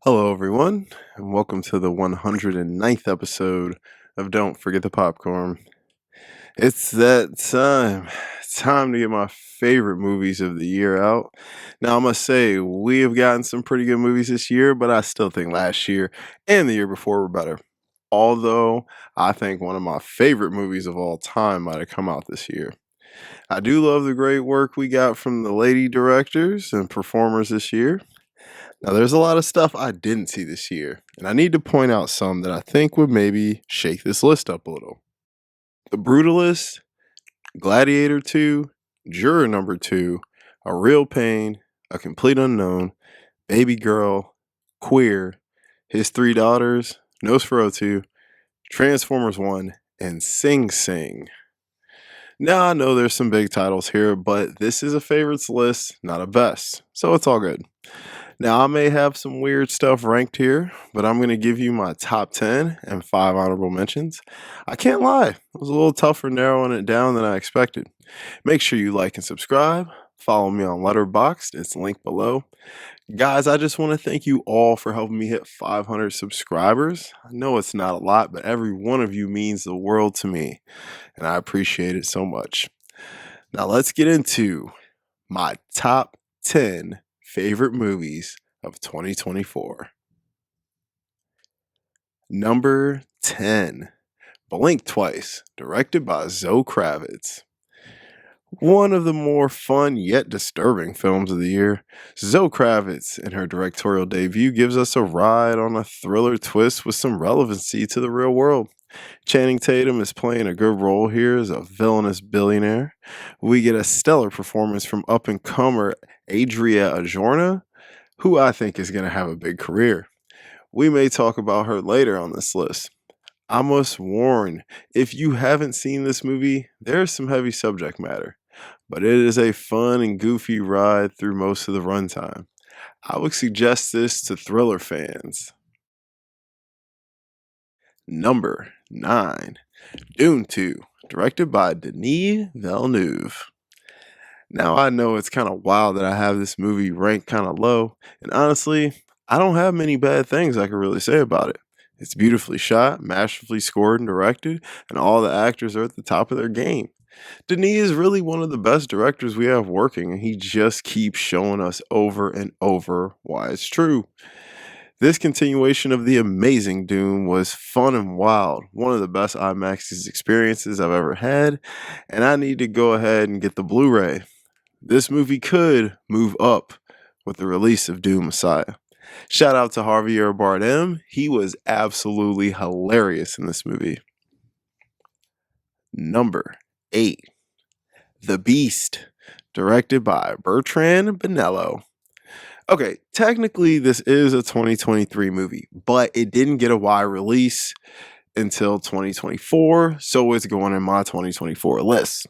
Hello, everyone, and welcome to the 109th episode of Don't Forget the Popcorn. It's that time. It's time to get my favorite movies of the year out. Now, I must say, we have gotten some pretty good movies this year, but I still think last year and the year before were better. Although, I think one of my favorite movies of all time might have come out this year. I do love the great work we got from the lady directors and performers this year. Now, there's a lot of stuff I didn't see this year, and I need to point out some that I think would maybe shake this list up a little. The Brutalist, Gladiator 2, Juror Number 2, A Real Pain, A Complete Unknown, Baby Girl, Queer, His Three Daughters, Nosferatu, Transformers 1, and Sing Sing. Now, I know there's some big titles here, but this is a favorites list, not a best, so it's all good. Now, I may have some weird stuff ranked here, but I'm going to give you my top 10 and 5 honorable mentions. I can't lie, it was a little tougher narrowing it down than I expected. Make sure you like and subscribe. Follow me on Letterboxd, it's linked below. Guys, I just want to thank you all for helping me hit 500 subscribers. I know it's not a lot, but every one of you means the world to me, and I appreciate it so much. Now, let's get into my top 10 favorite movies of 2024. Number 10, Blink Twice, directed by Zoe Kravitz. One of the more fun yet disturbing films of the year, Zoe Kravitz in her directorial debut gives us a ride on a thriller twist with some relevancy to the real world. Channing Tatum is playing a good role here as a villainous billionaire. We get a stellar performance from up-and-comer Adria Arjona, who I think is going to have a big career. We may talk about her later on this list. I must warn, if you haven't seen this movie, there's some heavy subject matter, but it is a fun and goofy ride through most of the runtime. I would suggest this to thriller fans. Number 9, Dune 2, directed by Denis Villeneuve. Now, I know it's kind of wild that I have this movie ranked kind of low, and honestly, I don't have many bad things I can really say about it. It's beautifully shot, masterfully scored and directed, and all the actors are at the top of their game. Denis is really one of the best directors we have working, and he just keeps showing us over and over why it's true. This continuation of the amazing Dune was fun and wild, one of the best IMAX experiences I've ever had, and I need to go ahead and get the Blu-ray. This movie could move up with the release of Dune Messiah. Shout out to Javier Bardem, he was absolutely hilarious in this movie. Number 8, The Beast, directed by Bertrand Bonello. Okay, technically this is a 2023 movie, but it didn't get a wide release until 2024, so it's going in my 2024 list.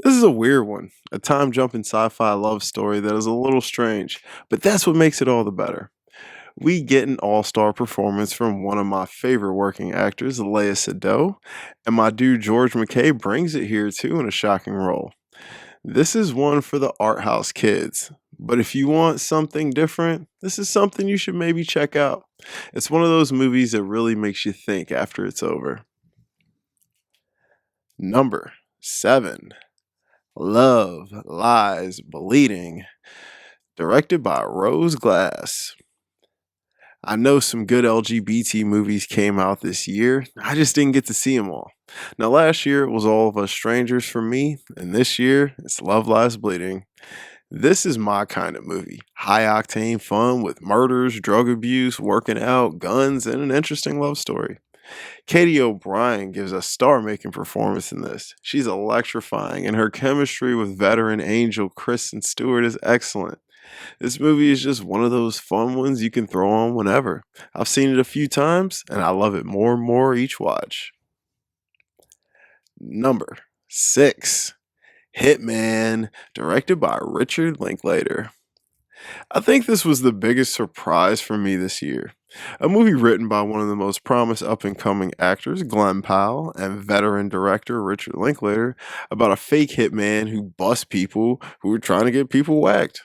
This is a weird one, a time jumping sci-fi love story that is a little strange, but that's what makes it all the better. We get an all-star performance from one of my favorite working actors, Léa Seydoux, and my dude George McKay brings it here too in a shocking role. This is one for the art house kids, but if you want something different, this is something you should maybe check out. It's one of those movies that really makes you think after it's over. Number 7, Love, Lies, Bleeding, directed by Rose Glass. I know some good LGBT movies came out this year. I just didn't get to see them all. Now, last year it was All of Us Strangers for me, and this year it's Love, Lies, Bleeding. This is my kind of movie. High octane fun with murders, drug abuse, working out, guns, and an interesting love story. Katie O'Brien gives a star-making performance in this. She's electrifying, and her chemistry with veteran angel Kristen Stewart is excellent. This movie is just one of those fun ones you can throw on whenever. I've seen it a few times, and I love it more and more each watch. Number 6, Hitman, directed by Richard Linklater. I think this was the biggest surprise for me this year. A movie written by one of the most promised up-and-coming actors, Glenn Powell, and veteran director Richard Linklater, about a fake hitman who busts people who are trying to get people whacked.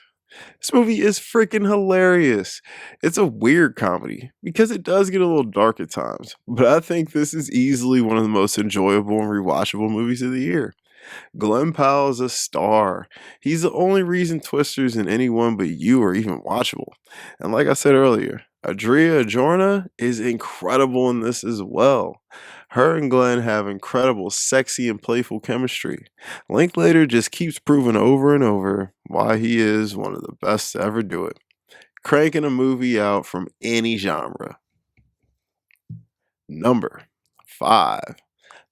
This movie is freaking hilarious. It's a weird comedy because it does get a little dark at times, but I think this is easily one of the most enjoyable and rewatchable movies of the year. Glenn Powell is a star. He's the only reason Twisters and Anyone But You are even watchable. And like I said earlier, Adria Arjona is incredible in this as well. Her and Glenn have incredible, sexy, and playful chemistry. Linklater just keeps proving over and over why he is one of the best to ever do it. Cranking a movie out from any genre. Number 5.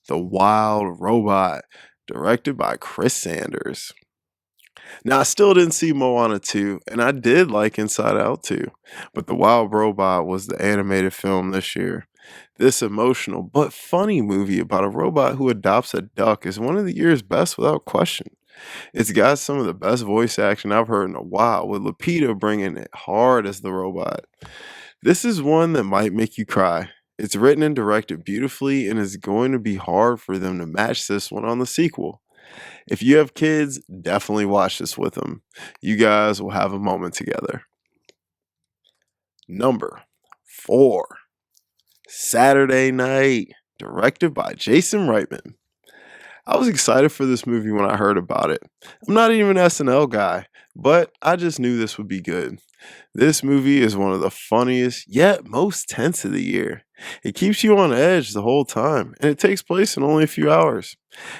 The Wild Robot, directed by Chris Sanders. Now, I still didn't see Moana 2, and I did like Inside Out 2, but The Wild Robot was the animated film this year. This emotional but funny movie about a robot who adopts a duck is one of the year's best without question. It's got some of the best voice action I've heard in a while, with Lupita bringing it hard as the robot. This is one that might make you cry. It's written and directed beautifully, and it's going to be hard for them to match this one on the sequel. If you have kids, definitely watch this with them. You guys will have a moment together. Number 4. Saturday Night, directed by Jason Reitman. I was excited for this movie when I heard about it. I'm not even an SNL guy, but I just knew this would be good. This movie is one of the funniest yet most tense of the year. It keeps you on edge the whole time, and it takes place in only a few hours.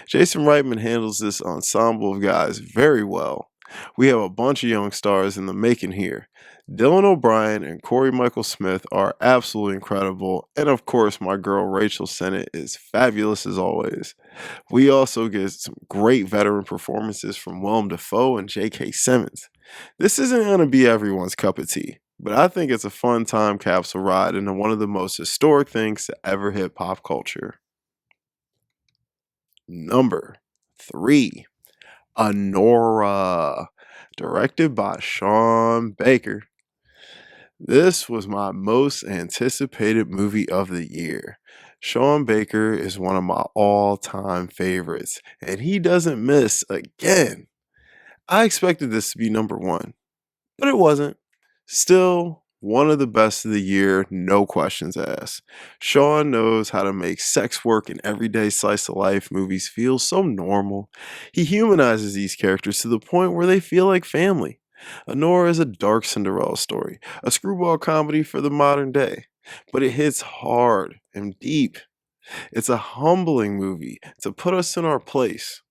Jason Reitman handles this ensemble of guys very well. We have a bunch of young stars in the making here. Dylan O'Brien and Corey Michael Smith are absolutely incredible, and of course, my girl Rachel Sennett is fabulous as always. We also get some great veteran performances from Willem Dafoe and J.K. Simmons. This isn't going to be everyone's cup of tea, but I think it's a fun time capsule ride into one of the most historic things to ever hit pop culture. Number 3. Anora, directed by Sean Baker. This was my most anticipated movie of the year. Sean Baker is one of my all-time favorites, and he doesn't miss again. I expected this to be number 1, but it wasn't. Still, one of the best of the year, no questions asked. Sean knows how to make sex work and everyday slice of life movies feel so normal. He humanizes these characters to the point where they feel like family. Honora is a dark Cinderella story, a screwball comedy for the modern day, but it hits hard and deep. It's a humbling movie to put us in our place.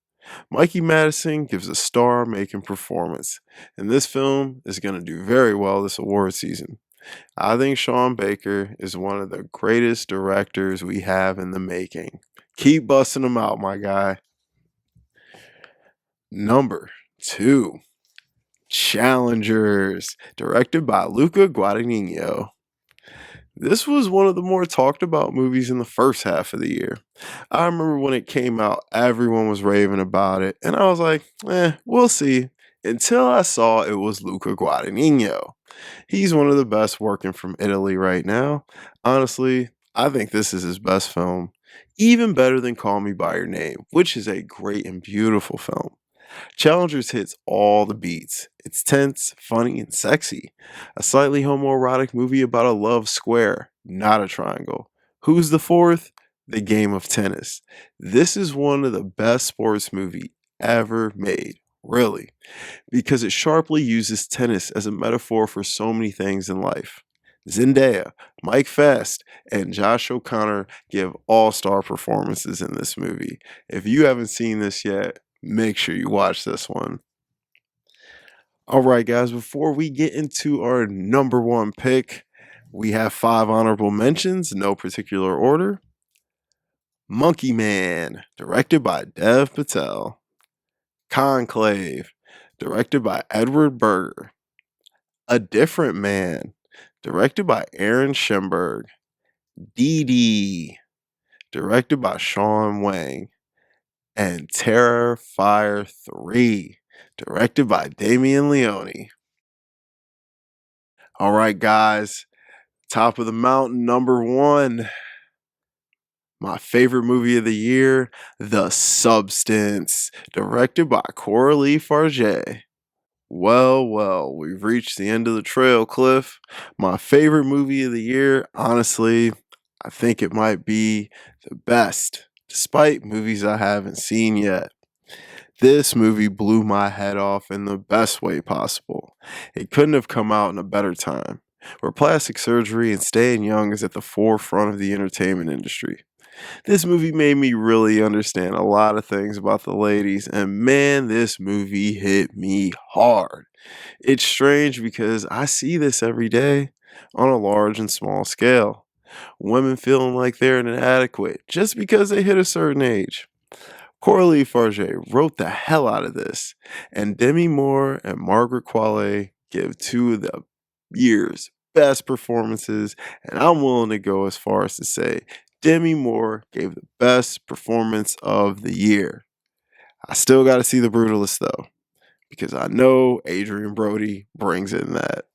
Mikey Madison gives a star-making performance, and this film is going to do very well this award season. I think Sean Baker is one of the greatest directors we have in the making. Keep busting them out, my guy. Number 2. Challengers, directed by Luca Guadagnino. This was one of the more talked about movies in the first half of the year. I remember when it came out, everyone was raving about it, and I was like, we'll see. Until I saw it was Luca Guadagnino. He's one of the best working from Italy right now. Honestly, I think this is his best film. Even better than Call Me By Your Name, which is a great and beautiful film. Challengers hits all the beats. It's tense, funny, and sexy. A slightly homoerotic movie about a love square, not a triangle. Who's the fourth? The game of tennis. This is one of the best sports movies ever made, really, because it sharply uses tennis as a metaphor for so many things in life. Zendaya, Mike Fast, and Josh O'Connor give all-star performances in this movie. If you haven't seen this yet, make sure you watch this one. All right, guys, before we get into our number 1 pick, we have 5 honorable mentions, no particular order. Monkey Man, directed by Dev Patel. Conclave, directed by Edward Berger. A Different Man, directed by Aaron Schemberg. Dee Dee, directed by Sean Wang. And Terrifier 3, directed by Damien Leone. All right, guys, top of the mountain, number 1. My favorite movie of the year, The Substance, directed by Coralie Farge. Well, we've reached the end of the trail, Cliff. My favorite movie of the year, honestly, I think it might be the best, despite movies I haven't seen yet. This movie blew my head off in the best way possible. It couldn't have come out in a better time, where plastic surgery and staying young is at the forefront of the entertainment industry. This movie made me really understand a lot of things about the ladies, and man, this movie hit me hard. It's strange because I see this every day on a large and small scale. Women feeling like they're inadequate just because they hit a certain age. Coralie Farge wrote the hell out of this, and Demi Moore and Margaret Qualley give two of the year's best performances, and I'm willing to go as far as to say Demi Moore gave the best performance of the year. I still got to see The Brutalist though, because I know Adrian Brody brings in that.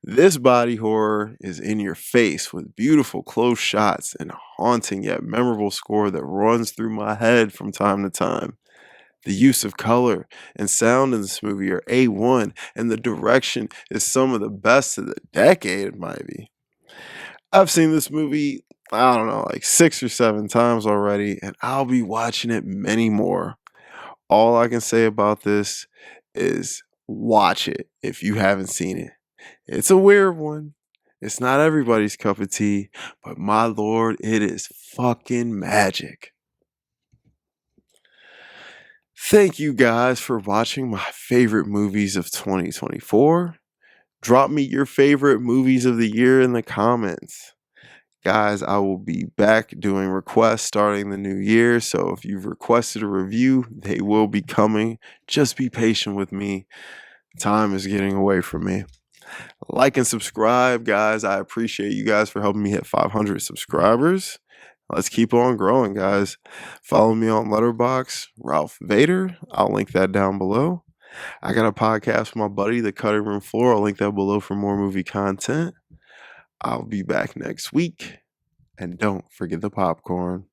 This body horror is in your face with beautiful close shots and a haunting yet memorable score that runs through my head from time to time. The use of color and sound in this movie are A1, and the direction is some of the best of the decade, maybe. I've seen this movie, I don't know, like 6 or 7 times already, and I'll be watching it many more. All I can say about this is watch it if you haven't seen it. It's a weird one. It's not everybody's cup of tea, but my lord, it is fucking magic. Thank you guys for watching my favorite movies of 2024. Drop me your favorite movies of the year in the comments. Guys, I will be back doing requests starting the new year, so if you've requested a review, they will be coming. Just be patient with me. Time is getting away from me. Like and subscribe, guys. I appreciate you guys for helping me hit 500 subscribers. Let's keep on growing, guys. Follow me on Letterboxd, Ralph Vader. I'll link that down below. I got a podcast with my buddy, The Cutting Room Floor. I'll link that below for more movie content. I'll be back next week. And don't forget the popcorn.